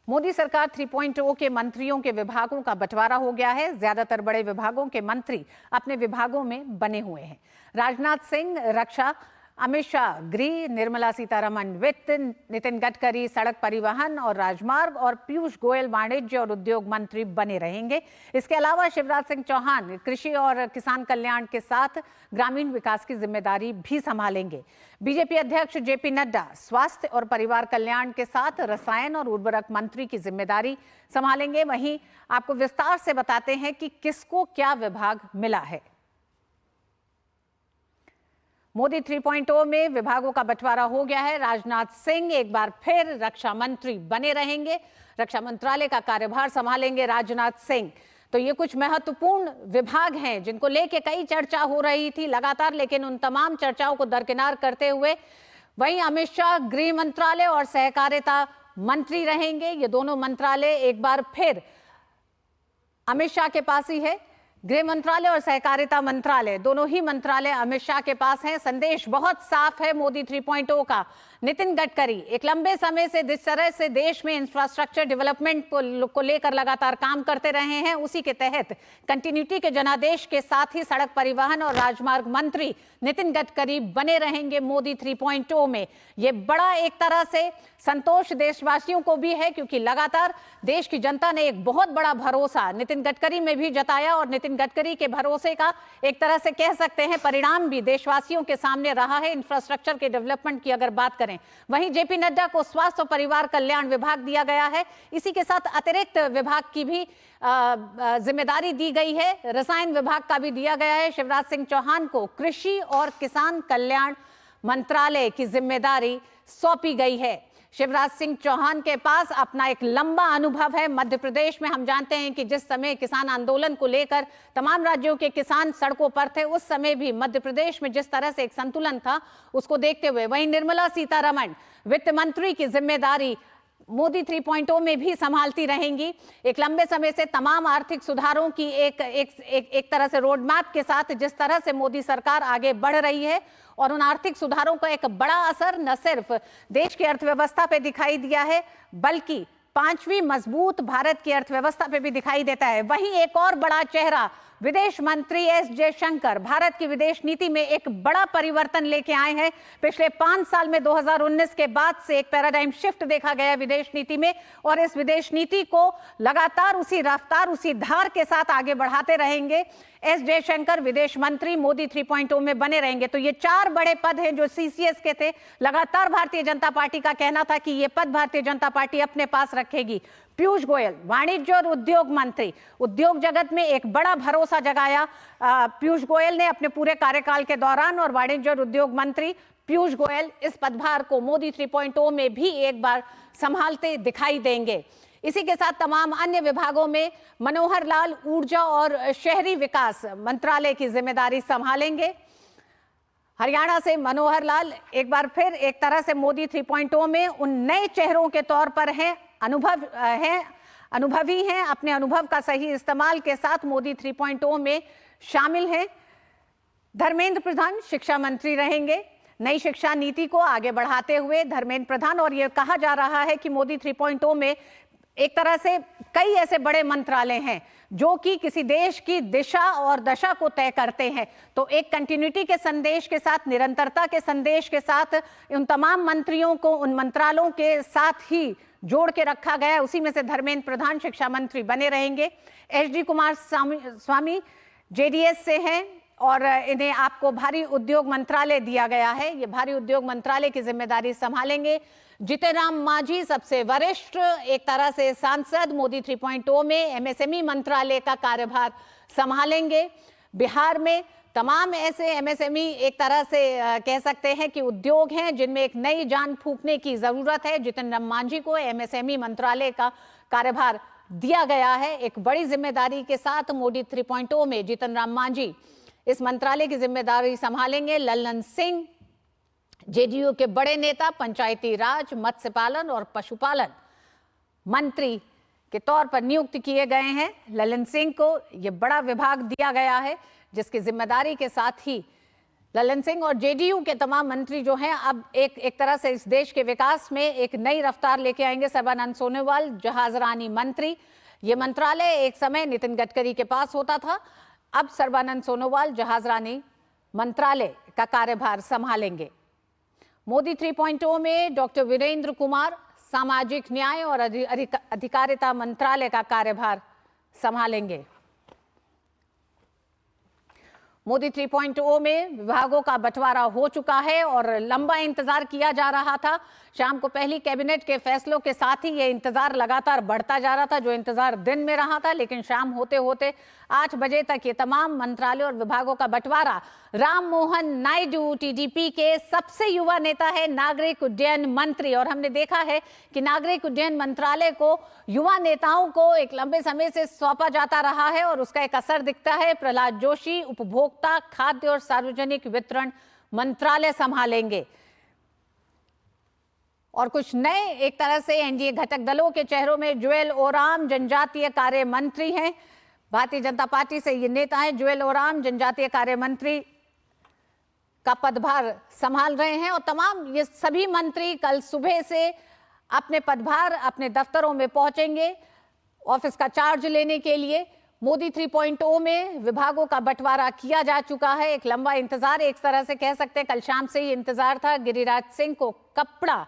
मोदी सरकार 3.0 के मंत्रियों के विभागों का बंटवारा हो गया है। ज्यादातर बड़े विभागों के मंत्री अपने विभागों में बने हुए हैं। राजनाथ सिंह रक्षा, अमित शाह गृह, निर्मला सीतारमण वित्त, नितिन गडकरी सड़क परिवहन और राजमार्ग और पीयूष गोयल वाणिज्य और उद्योग मंत्री बने रहेंगे। इसके अलावा शिवराज सिंह चौहान कृषि और किसान कल्याण के साथ ग्रामीण विकास की जिम्मेदारी भी संभालेंगे। बीजेपी अध्यक्ष जेपी नड्डा स्वास्थ्य और परिवार कल्याण के साथ रसायन और उर्वरक मंत्री की जिम्मेदारी संभालेंगे। वहीं आपको विस्तार से बताते हैं कि किसको क्या विभाग मिला है। मोदी 3.0 में विभागों का बंटवारा हो गया है। राजनाथ सिंह एक बार फिर रक्षा मंत्री बने रहेंगे। रक्षा मंत्रालय का कार्यभार संभालेंगे राजनाथ सिंह। तो ये कुछ महत्वपूर्ण विभाग हैं जिनको लेके कई चर्चा हो रही थी लगातार, लेकिन उन तमाम चर्चाओं को दरकिनार करते हुए वहीं अमित शाह गृह मंत्रालय और सहकारिता मंत्री रहेंगे। ये दोनों मंत्रालय एक बार फिर अमित शाह के पास ही है। गृह मंत्रालय और सहकारिता मंत्रालय दोनों ही मंत्रालय अमित शाह के पास हैं। संदेश बहुत साफ है मोदी 3.0 का। नितिन गडकरी एक लंबे समय से जिस तरह से देश में इंफ्रास्ट्रक्चर डेवलपमेंट को लेकर लगातार काम करते रहे हैं, उसी के तहत कंटिन्यूटी के जनादेश के साथ ही सड़क परिवहन और राजमार्ग मंत्री नितिन गडकरी बने रहेंगे मोदी 3.0 में। ये बड़ा एक तरह से संतोष देशवासियों को भी है, क्योंकि लगातार देश की जनता ने एक बहुत बड़ा भरोसा नितिन गडकरी में भी जताया और नितिन गडकरी के भरोसे का एक तरह से कह सकते हैं परिणाम भी देशवासियों के सामने रहा है। इंफ्रास्ट्रक्चर के डेवलपमेंट की अगर बात करें, वहीं जेपी नड्डा को स्वास्थ्य और परिवार कल्याण विभाग दिया गया है। इसी के साथ अतिरिक्त विभाग की भी जिम्मेदारी दी गई है। रसायन विभाग का भी दिया गया है। शिवराज सिंह चौहान को कृषि और किसान कल्याण मंत्रालय की जिम्मेदारी सौंपी गई है। शिवराज सिंह चौहान के पास अपना एक लंबा अनुभव है। मध्य प्रदेश में हम जानते हैं कि जिस समय किसान आंदोलन को लेकर तमाम राज्यों के किसान सड़कों पर थे, उस समय भी मध्य प्रदेश में जिस तरह से एक संतुलन था, उसको देखते हुए वहीं निर्मला सीतारमण वित्त मंत्री की जिम्मेदारी मोदी 3.0 में भी संभालती रहेंगी। एक लंबे समय से तमाम आर्थिक सुधारों की एक तरह से रोड मैप के साथ जिस तरह से मोदी सरकार आगे बढ़ रही है, और उन आर्थिक सुधारों का एक बड़ा असर न सिर्फ देश की अर्थव्यवस्था पे दिखाई दिया है, बल्कि पांचवी मजबूत भारत की अर्थव्यवस्था पे भी दिखाई देता है। वहीं एक और बड़ा चेहरा विदेश मंत्री एस जयशंकर भारत की विदेश नीति में एक बड़ा परिवर्तन लेके आए हैं। पिछले 5 साल में 2019 के बाद से एक पैराडाइम शिफ्ट देखा गया विदेश नीति में, और इस विदेश नीति को लगातार उसी रफ्तार उसी धार के साथ आगे बढ़ाते रहेंगे। एस जयशंकर विदेश मंत्री मोदी 3.0 में बने रहेंगे। तो ये 4 बड़े पद हैं जो सीसीएस के थे। लगातार भारतीय जनता पार्टी का कहना था कि ये पद भारतीय जनता पार्टी अपने पास रखेगी। पीयूष गोयल वाणिज्य और उद्योग मंत्री, उद्योग जगत में एक बड़ा भरोसा जगाया पीयूष गोयल ने अपने पूरे कार्यकाल के दौरान, और वाणिज्य और उद्योग मंत्री पीयूष गोयल इस पदभार को मोदी 3.0 में भी एक बार संभालते दिखाई देंगे। इसी के साथ तमाम अन्य विभागों में मनोहर लाल ऊर्जा और शहरी विकास मंत्रालय की जिम्मेदारी संभालेंगे। हरियाणा से मनोहर लाल एक बार फिर एक तरह से मोदी 3.0 में उन नए चेहरों के तौर पर हैं, अनुभवी हैं, अपने अनुभव का सही इस्तेमाल के साथ मोदी 3.0 में शामिल हैं। धर्मेंद्र प्रधान शिक्षा मंत्री रहेंगे। नई शिक्षा नीति को आगे बढ़ाते हुए धर्मेंद्र प्रधान, और यह कहा जा रहा है कि मोदी 3.0 में एक तरह से कई ऐसे बड़े मंत्रालय हैं जो कि किसी देश की दिशा और दशा को तय करते हैं। तो एक कंटिन्यूटी के संदेश के साथ, निरंतरता के संदेश के साथ उन तमाम मंत्रियों को उन मंत्रालयों के साथ ही जोड़ के रखा गया है। उसी में से धर्मेंद्र प्रधान शिक्षा मंत्री बने रहेंगे। एचडी कुमार स्वामी जेडीएस से हैं और इन्हें आपको भारी उद्योग मंत्रालय दिया गया है। ये भारी उद्योग मंत्रालय की जिम्मेदारी संभालेंगे। जीतन राम मांझी सबसे वरिष्ठ एक तरह से सांसद मोदी 3.0 में एमएसएमई मंत्रालय का कार्यभार संभालेंगे। बिहार में तमाम ऐसे एमएसएमई एक तरह से कह सकते हैं कि उद्योग हैं जिनमें एक नई जान फूंकने की जरूरत है। जीतन राम मांझी को एमएसएमई मंत्रालय का कार्यभार दिया गया है। एक बड़ी जिम्मेदारी के साथ मोदी 3.0 में जीतन राम मांझी इस मंत्रालय की जिम्मेदारी संभालेंगे। लल्लन सिंह जेडीयू के बड़े नेता पंचायती राज, मत्स्य पालन और पशुपालन मंत्री के तौर पर नियुक्त किए गए हैं। लल्लन सिंह को यह बड़ा विभाग दिया गया है जिसकी जिम्मेदारी के साथ ही ललन सिंह और जेडीयू के तमाम मंत्री जो हैं अब एक तरह से इस देश के विकास में एक नई रफ्तार लेके आएंगे। सर्बानंद सोनोवाल जहाजरानी मंत्री, ये मंत्रालय एक समय नितिन गडकरी के पास होता था। अब सर्बानंद सोनोवाल जहाजरानी मंत्रालय का कार्यभार संभालेंगे। मोदी 3.0 में डॉक्टर वीरेंद्र कुमार सामाजिक न्याय और अधिकारिता मंत्रालय का कार्यभार संभालेंगे। मोदी 3.0 में विभागों का बंटवारा हो चुका है और लंबा इंतजार किया जा रहा था। शाम को पहली कैबिनेट के फैसलों के साथ ही ये इंतजार लगातार बढ़ता जा रहा था, जो इंतजार दिन में रहा था, लेकिन शाम होते होते 8 बजे तक ये तमाम मंत्रालयों और विभागों का बंटवारा। राम मोहन नायडू टीडीपी के सबसे युवा नेता है, नागरिक उड्डयन मंत्री, और हमने देखा है कि नागरिक उड्डयन मंत्रालय को युवा नेताओं को एक लंबे समय से सौंपा जाता रहा है और उसका एक असर दिखता है। प्रहलाद जोशी उपभोक्ता, खाद्य और सार्वजनिक वितरण मंत्रालय संभालेंगे। और कुछ नए एक तरह से एनडीए घटक दलों के चेहरों में जुएल ओराम जनजातीय कार्य मंत्री हैं, भारतीय जनता पार्टी से ये नेता हैं। जुएल ओराम जनजातीय कार्य मंत्री का पदभार संभाल रहे हैं और तमाम ये सभी मंत्री कल सुबह से अपने पदभार अपने दफ्तरों में पहुंचेंगे ऑफिस का चार्ज लेने के लिए। मोदी 3.0 में विभागों का बंटवारा किया जा चुका है। एक लंबा इंतजार एक तरह से कह सकते हैं, कल शाम से ही इंतजार था। गिरिराज सिंह को कपड़ा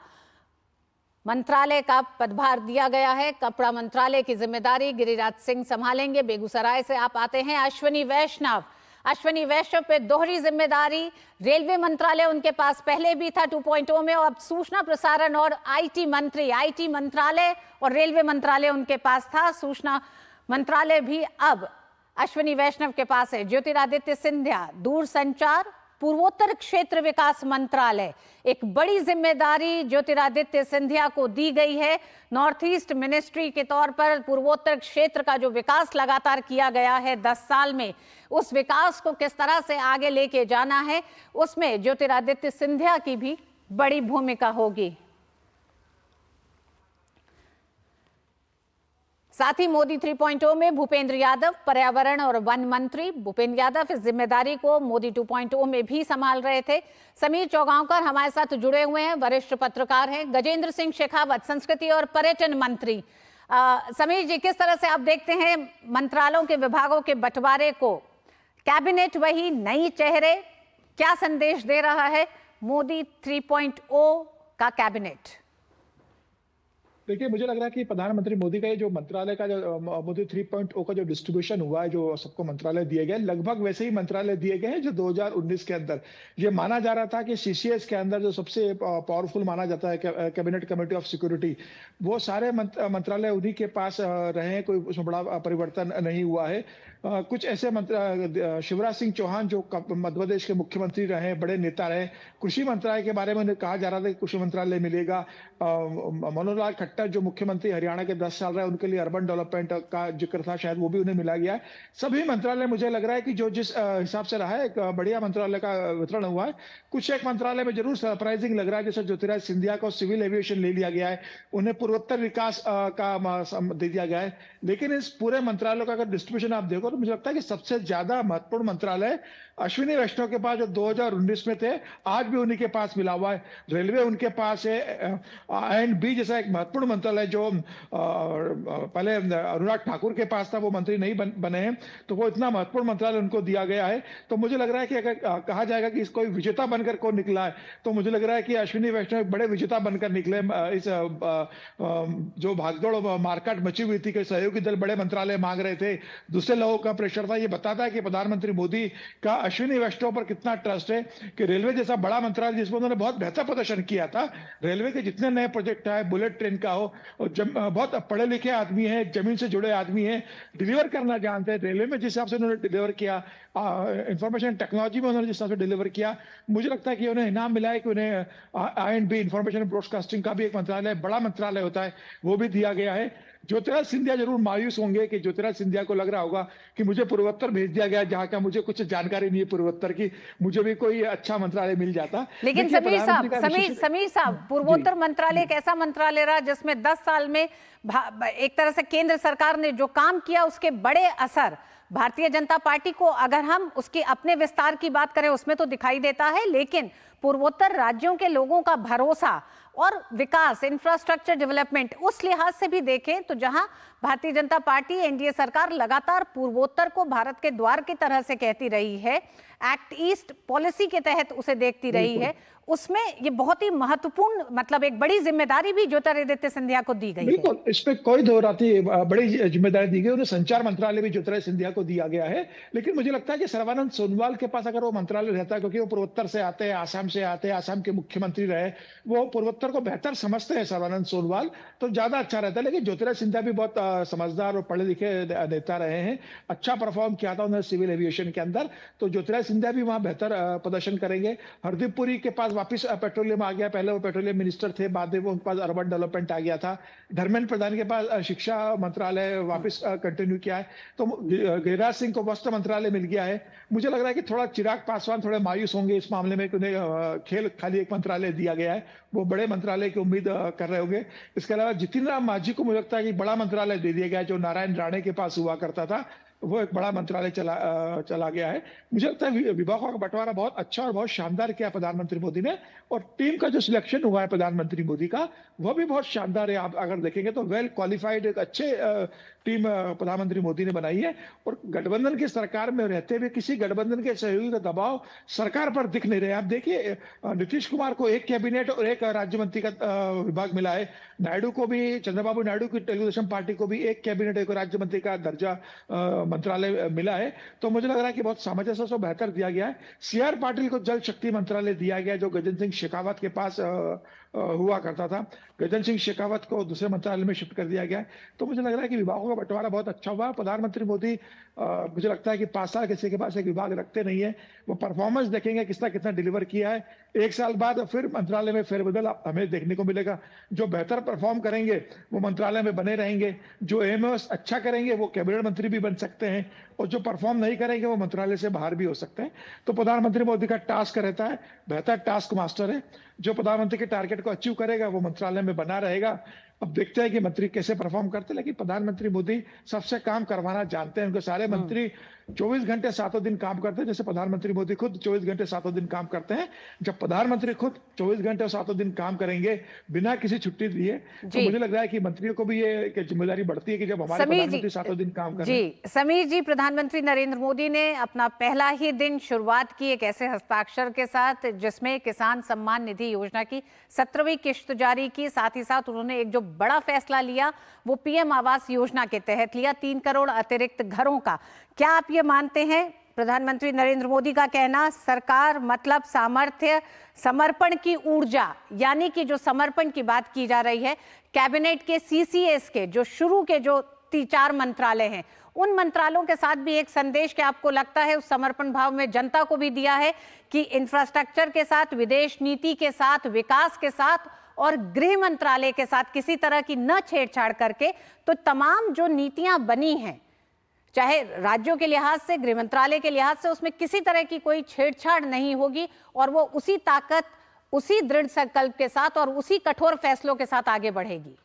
मंत्रालय का पदभार दिया गया है। कपड़ा मंत्रालय की जिम्मेदारी गिरिराज सिंह संभालेंगे। बेगूसराय से आप आते हैं अश्विनी वैष्णव। अश्विनी वैष्णव पे दोहरी जिम्मेदारी। रेलवे मंत्रालय उनके पास पहले भी था 2.0 में, और अब सूचना प्रसारण और आईटी मंत्री, आईटी मंत्रालय और रेलवे मंत्रालय उनके पास था। सूचना मंत्रालय भी अब अश्विनी वैष्णव के पास है। ज्योतिरादित्य सिंधिया दूरसंचार पूर्वोत्तर क्षेत्र विकास मंत्रालय, एक बड़ी जिम्मेदारी ज्योतिरादित्य सिंधिया को दी गई है। नॉर्थ ईस्ट मिनिस्ट्री के तौर पर पूर्वोत्तर क्षेत्र का जो विकास लगातार किया गया है 10 साल में, उस विकास को किस तरह से आगे लेके जाना है, उसमें ज्योतिरादित्य सिंधिया की भी बड़ी भूमिका होगी। साथ ही मोदी 3.0 में भूपेंद्र यादव पर्यावरण और वन मंत्री। भूपेंद्र यादव इस जिम्मेदारी को मोदी 2.0 में भी संभाल रहे थे। समीर चौगांवकर हमारे साथ जुड़े हुए हैं, वरिष्ठ पत्रकार हैं। गजेंद्र सिंह शेखावत संस्कृति और पर्यटन मंत्री। समीर जी, किस तरह से आप देखते हैं मंत्रालयों के विभागों के बंटवारे को? कैबिनेट वही, नई चेहरे, क्या संदेश दे रहा है मोदी 3.0 का कैबिनेट? देखिए, मुझे लग रहा है कि प्रधानमंत्री मोदी का ये जो मंत्रालय का जो मोदी 3.0 का जो डिस्ट्रीब्यूशन हुआ है, जो सबको मंत्रालय दिए गए, लगभग वैसे ही मंत्रालय दिए गए हैं जो 2019 के अंदर ये माना जा रहा था कि सीसीएस के अंदर जो सबसे पावरफुल माना जाता है कैबिनेट कमेटी ऑफ सिक्योरिटी, वो सारे मंत्रालय उन्हीं के पास रहे हैं। कोई उसमें बड़ा परिवर्तन नहीं हुआ है। कुछ ऐसे शिवराज सिंह चौहान जो मध्य प्रदेश के मुख्यमंत्री रहे, बड़े नेता रहे, कृषि मंत्रालय के बारे में कहा जा रहा था कि कृषि मंत्रालय मिलेगा। मनोहर लाल खट्टर जो मुख्यमंत्री हरियाणा के 10 साल रहे, उनके लिए अर्बन डेवलपमेंट का जिक्र था, शायद वो भी उन्हें मिला गया है। सभी मंत्रालय मुझे लग रहा है कि जो जिस हिसाब से रहा है, एक बढ़िया मंत्रालय का वितरण हुआ है। कुछ एक मंत्रालय में जरूर सरप्राइजिंग लग रहा है, जैसे ज्योतिराज सिंधिया को सिविल एविएशन ले लिया गया है, उन्हें पूर्वोत्तर विकास का दे दिया गया है। लेकिन इस पूरे मंत्रालयों का अगर डिस्ट्रीब्यूशन आप देखो तो मुझे लगता है कि सबसे ज्यादा महत्वपूर्ण मंत्रालय अश्विनी वैष्णव के पास, जो 2019 में थे, आज भी उन्हीं के पास मिला हुआ है। रेलवे उनके पास है। I&B जैसा एक महत्वपूर्ण मंत्रालय जो पहले अनुराग ठाकुर के पास था, वो मंत्री नहीं बने हैं, तो वो इतना महत्वपूर्ण मंत्रालय उनको दिया गया है। तो मुझे लग रहा है कि अगर कहा जाएगा कि कोई विजेता बनकर कौन निकला है, तो मुझे लग रहा है कि अश्विनी वैष्णव एक बड़े विजेता बनकर निकले। इस जो भागदौड़ मारकाट मची हुई थी कि सहयोगी दल बड़े मंत्रालय मांग रहे थे, दूसरे लोगों का प्रेशर था, ये बताता है कि प्रधानमंत्री मोदी का अश्विनी वैष्णव पर कितना ट्रस्ट है कि रेलवे जैसा बड़ा मंत्रालय जिसमें उन्होंने बहुत बेहतर प्रदर्शन किया था, रेलवे के जितने नए प्रोजेक्ट आए, बुलेट ट्रेन का हो, और बहुत पढ़े लिखे आदमी है, जमीन से जुड़े आदमी है, डिलीवर करना जानते हैं। रेलवे में जिस हिसाब से उन्होंने डिलीवर किया, इंफॉर्मेशन टेक्नोलॉजी में उन्होंने जिस हिसाब से डिलीवर किया, मुझे लगता है कि उन्हें इनाम मिला है कि उन्हें I&B इंफॉर्मेशन ब्रॉडकास्टिंग का भी एक मंत्रालय, बड़ा मंत्रालय होता है, वो भी दिया गया है। ज्योतिराज सिंधिया जरूर मायूस होंगे कि ज्योतिराज सिंधिया को लग रहा होगा कि मुझे पूर्वोत्तर भेज दिया गया, जहां का मुझे कुछ जानकारी नहीं है पूर्वोत्तर की, मुझे भी कोई अच्छा मंत्रालय मिल जाता। लेकिन समीर साहब, पूर्वोत्तर मंत्रालय एक ऐसा मंत्रालय रहा जिसमें 10 साल में एक तरह से केंद्र सरकार ने जो काम किया उसके बड़े असर भारतीय जनता पार्टी को अगर हम उसके अपने विस्तार की बात करें उसमें तो दिखाई देता है, लेकिन पूर्वोत्तर राज्यों के लोगों का भरोसा और विकास, इंफ्रास्ट्रक्चर डेवलपमेंट, उस लिहाज से भी देखें तो जहां भारतीय जनता पार्टी, एनडीए सरकार लगातार पूर्वोत्तर को भारत के द्वार की तरह से कहती रही है, एक्ट ईस्ट पॉलिसी के तहत उसे देखती रही है, उसमें ये बहुत ही महत्वपूर्ण, मतलब एक बड़ी जिम्मेदारी भी ज्योतिरादित्य सिंधिया को दी गई है। बिल्कुल, इस पे कोई दो राती बड़ी जिम्मेदारी दी गई, उन्हें संचार मंत्रालय भी ज्योतिरादित्य सिंधिया को दिया गया है। लेकिन मुझे लगता है कि सर्बानंद सोनोवाल के पास अगर वो मंत्रालय रहता है, क्योंकि वो पूर्वोत्तर से आते हैं, आसाम से आते हैं, आसाम के मुख्यमंत्री रहे, वो पूर्वोत्तर को बेहतर समझते हैं सर्बानंद सोनोवाल, तो ज्यादा अच्छा रहता है। लेकिन ज्योतिरादित्य सिंधिया भी बहुत समझदार और पढ़े लिखे नेता रहे हैं, अच्छा परफॉर्म किया था उन्होंने सिविल एविएशन के अंदर, तो ज्योतिरादित्य सिंधिया भी वहां बेहतर प्रदर्शन करेंगे। हरदीप पुरी के पास वापिस पेट्रोलियम आ गया, पहले वो पेट्रोलियम मिनिस्टर थे, बाद में वो उनके पास अर्बन डेवलपमेंट आ गया था। धर्मेंद्र प्रधान के पास शिक्षा मंत्रालय वापस कंटिन्यू किया है, तो गिरिराज सिंह को वस्त्र मंत्रालय मिल गया है। मुझे लग रहा है कि थोड़ा चिराग पासवान थोड़े मायूस होंगे इस मामले में कि उन्हें खेल खाली एक मंत्रालय दिया गया है, वो बड़े मंत्रालय की उम्मीद कर रहे होंगे। इसके अलावा जितिन राम मांझी को मुझे लगता है कि बड़ा मंत्रालय दे दिया गया है, जो नारायण राणे के पास हुआ करता था, वो एक बड़ा मंत्रालय चला गया है। मुझे लगता है विभागों का बंटवारा बहुत अच्छा और बहुत शानदार किया प्रधानमंत्री मोदी ने, और टीम का जो सिलेक्शन हुआ है प्रधानमंत्री मोदी का, वह भी बहुत शानदार है। आप अगर देखेंगे तो वेल क्वालिफाइड एक अच्छे टीम प्रधानमंत्री मोदी ने बनाई है, और गठबंधन की सरकार में रहते हुए किसी गठबंधन के सहयोगी का दबाव सरकार पर दिख नहीं रहे। आप देखिए, नीतीश कुमार को एक कैबिनेट और एक राज्य मंत्री का विभाग मिला है, नायडू को भी, चंद्रबाबू नायडू की तेलुगुदेशम पार्टी को भी एक कैबिनेट, एक राज्य मंत्री का दर्जा मंत्रालय मिला है। तो मुझे लग रहा है कि बहुत सामंजस्य से बेहतर दिया गया है। सीआर पाटिल को जल शक्ति मंत्रालय दिया गया, जो गजेंद्र सिंह शेखावत के पास हुआ करता था। गजेंद्र सिंह शेखावत को दूसरे मंत्रालय में शिफ्ट कर दिया गया है। तो मुझे लग रहा है कि विभागों का बंटवारा बहुत अच्छा हुआ। प्रधानमंत्री मोदी मुझे लगता है कि 5 साल किसी के पास एक विभाग रखते नहीं है, वो परफॉर्मेंस देखेंगे कितना कितना डिलीवर किया है। 1 साल बाद फिर मंत्रालय में फेरबदल हमें देखने को मिलेगा। जो बेहतर परफॉर्म करेंगे वो मंत्रालय में बने रहेंगे, जो एमओएस अच्छा करेंगे वो कैबिनेट मंत्री भी बन सकते हैं, और जो परफॉर्म नहीं करेंगे वो मंत्रालय से बाहर भी हो सकते हैं। तो प्रधानमंत्री मोदी का टास्क रहता है, बेहतर टास्क मास्टर है, जो प्रधानमंत्री के टारगेट को अचीव करेगा वो मंत्रालय में बना रहेगा। अब देखते हैं कि मंत्री कैसे परफॉर्म करते हैं, लेकिन प्रधानमंत्री मोदी सबसे काम करवाना जानते हैं। उनके सारे मंत्री 24 घंटे 7 दिन काम करते हैं, जैसे प्रधानमंत्री मोदी खुद 24 घंटे 7 दिन काम करते हैं। जब प्रधानमंत्री खुद 24 घंटे और 7 दिन काम करेंगे बिना किसी छुट्टी दिए, तो मुझे लग रहा है कि मंत्रियों को भी ये जिम्मेदारी बढ़ती है कि जब हमारे प्रधानमंत्री 7 दिन काम कर रहे हैं। जी समीर जी, प्रधानमंत्री नरेंद्र मोदी ने अपना पहला ही दिन शुरुआत की एक ऐसे हस्ताक्षर के साथ जिसमें किसान सम्मान निधि योजना की 17वीं किश्त जारी की। साथ ही साथ उन्होंने एक जो बड़ा फैसला लिया वो पीएम आवास योजना के तहत लिया, 3 करोड़ अतिरिक्त घरों का। क्या आप ये मानते हैं, प्रधानमंत्री नरेंद्र मोदी का कहना सरकार मतलब सामर्थ्य, समर्पण की ऊर्जा, यानी कि जो समर्पण की बात की जा रही है, कैबिनेट के सीसीएस के जो शुरू के जो 3-4 मंत्रालय हैं, उन मंत्रालयों के साथ भी एक संदेश क्या आपको लगता है उस समर्पण भाव में जनता को भी दिया है कि इंफ्रास्ट्रक्चर के साथ, विदेश नीति के साथ, विकास के साथ और गृह मंत्रालय के साथ किसी तरह की न छेड़छाड़ करके, तो तमाम जो नीतियां बनी हैं चाहे राज्यों के लिहाज से, गृह मंत्रालय के लिहाज से, उसमें किसी तरह की कोई छेड़छाड़ नहीं होगी और वो उसी ताकत, उसी दृढ़ संकल्प के साथ और उसी कठोर फैसलों के साथ आगे बढ़ेगी?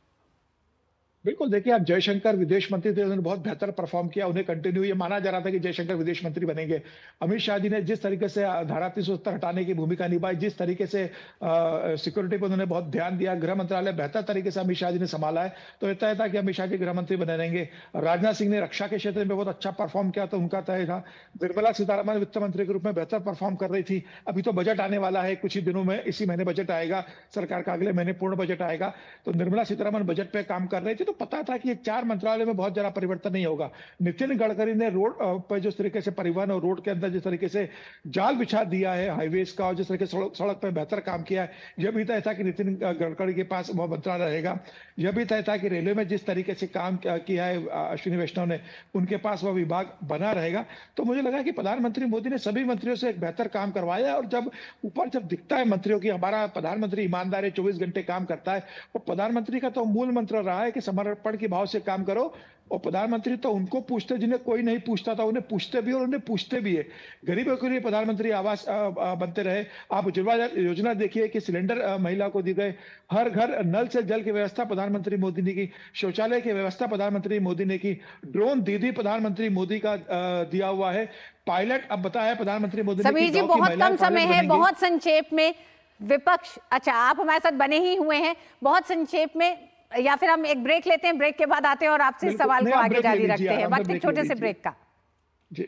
बिल्कुल, देखिए, आप जयशंकर विदेश मंत्री थे, उन्होंने बहुत बेहतर परफॉर्म किया, उन्हें कंटिन्यू ये माना जा रहा था कि जयशंकर विदेश मंत्री बनेंगे। अमित शाह जी ने जिस तरीके से धारा 370 हटाने की भूमिका निभाई, जिस तरीके से सिक्योरिटी पर उन्होंने बहुत ध्यान दिया, गृह मंत्रालय बेहतर तरीके से अमित शाह जी ने संभाला है, तो तय था कि अमित शाह जी गृह मंत्री बने रहेंगे। राजनाथ सिंह ने रक्षा के क्षेत्र में बहुत अच्छा परफॉर्म किया, तो उनका तय था। निर्मला सीतारमण वित्त मंत्री के रूप में बेहतर परफॉर्म कर रही थी। अभी तो बजट आने वाला है कुछ ही दिनों में, इसी महीने बजट आएगा सरकार का, अगले महीने पूर्ण बजट आएगा, तो निर्मला सीतारमण बजट पे काम कर रही थी, तो पता था कि 4 मंत्रालय में बहुत ज्यादा परिवर्तन नहीं होगा। नितिन गडकरी ने रोड पर जिस तरीके से परिवहन और रोड के अंदर जिस तरीके से जाल बिछा दिया है हाईवेज का, और जिस तरीके से सड़क पर बेहतर काम किया है, यह भी तय था कि नितिन गडकरी के पास वह मंत्रालय रहेगा। यह भी तय था कि रेलवे में जिस तरीके से काम किया है अश्विनी वैष्णव ने, उनके पास वह विभाग बना रहेगा। तो मुझे लगा कि प्रधानमंत्री मोदी ने सभी मंत्रियों से एक बेहतर काम करवाया, और जब ऊपर जब दिखता है मंत्रियों की हमारा प्रधानमंत्री ईमानदार है, 24 घंटे काम करता है, और प्रधानमंत्री का तो मूल मंत्र रहा है कि समर्पण की भाव से काम करो, और प्रधानमंत्री तो उनको पूछते जिन्हें कोई नहीं पूछता था, उन्हें पूछते भी और उन्हें पूछते भी है। गरीबों के लिए प्रधानमंत्री आवास बनते रहे। आप उज्ज्वला योजना देखिए कि सिलेंडर महिला को दी गए, हर घर नल से जल की व्यवस्था प्रधानमंत्री मोदी ने की, शौचालय की व्यवस्था प्रधानमंत्री मोदी ने की, ड्रोन दीदी प्रधानमंत्री मोदी का दिया हुआ है, पायलट अब बताया प्रधानमंत्री मोदी ने समीर जी, बहुत कम समय है, बहुत संक्षेप में विपक्ष, अच्छा आप हमारे साथ बने ही हुए हैं, बहुत संक्षेप में, या फिर हम एक ब्रेक लेते हैं, ब्रेक के बाद आते हैं और आपसे सवाल को आगे जारी रखते हैं, वक्त एक छोटे से ब्रेक का। जी।